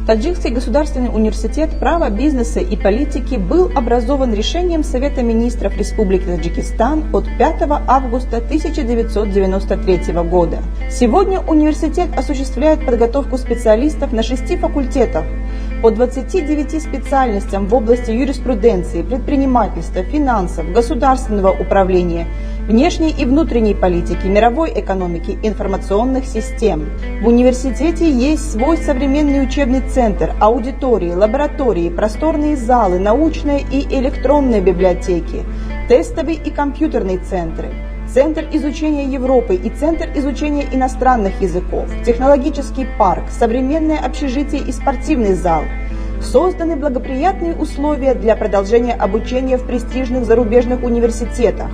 Таджикский государственный университет права, бизнеса и политики был образован решением Совета министров Республики Таджикистан от 5 августа 1993 года. Сегодня университет осуществляет подготовку специалистов на 6 факультетах по 29 специальностям в области юриспруденции, предпринимательства, финансов, государственного управления, внешней и внутренней политики, мировой экономики, информационных систем. В университете есть свой современный учебный центр, аудитории, лаборатории, просторные залы, научные и электронные библиотеки, тестовые и компьютерные центры, Центр изучения Европы и Центр изучения иностранных языков, технологический парк, современное общежитие и спортивный зал. Созданы благоприятные условия для продолжения обучения в престижных зарубежных университетах.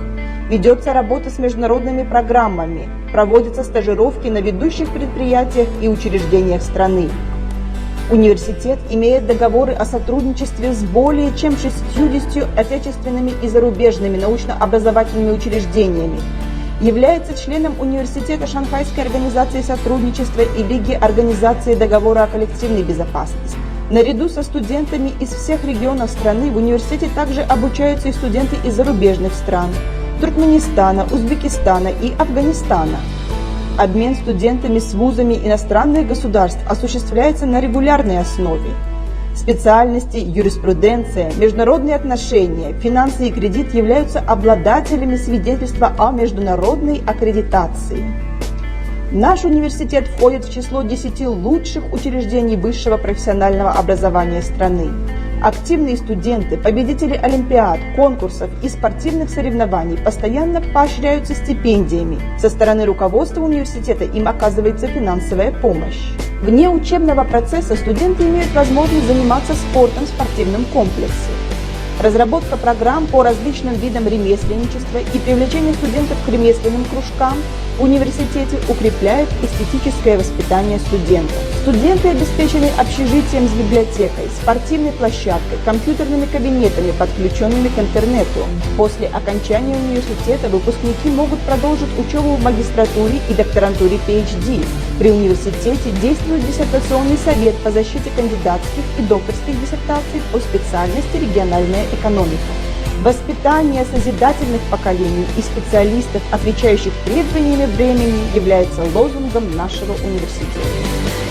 Ведется работа с международными программами, проводятся стажировки на ведущих предприятиях и учреждениях страны. Университет имеет договоры о сотрудничестве с более чем 60 отечественными и зарубежными научно-образовательными учреждениями, является членом университета Шанхайской организации сотрудничества и Лиги организации договора о коллективной безопасности. Наряду со студентами из всех регионов страны в университете также обучаются и студенты из зарубежных стран – Туркменистана, Узбекистана и Афганистана. Обмен студентами с вузами иностранных государств осуществляется на регулярной основе. Специальности юриспруденция, международные отношения, финансы и кредит являются обладателями свидетельства о международной аккредитации. Наш университет входит в число 10 лучших учреждений высшего профессионального образования страны. Активные студенты, победители олимпиад, конкурсов и спортивных соревнований постоянно поощряются стипендиями. Со стороны руководства университета им оказывается финансовая помощь. Вне учебного процесса студенты имеют возможность заниматься спортом в спортивном комплексе. Разработка программ по различным видам ремесленничества и привлечение студентов к ремесленным кружкам в университете укрепляет эстетическое воспитание студентов. Студенты обеспечены общежитием с библиотекой, спортивной площадкой, компьютерными кабинетами, подключенными к интернету. После окончания университета выпускники могут продолжить учебу в магистратуре и докторантуре PhD. При университете действует диссертационный совет по защите кандидатских и докторских диссертаций по специальности региональная экономика. Воспитание созидательных поколений и специалистов, отвечающих требованиям времени, является лозунгом нашего университета.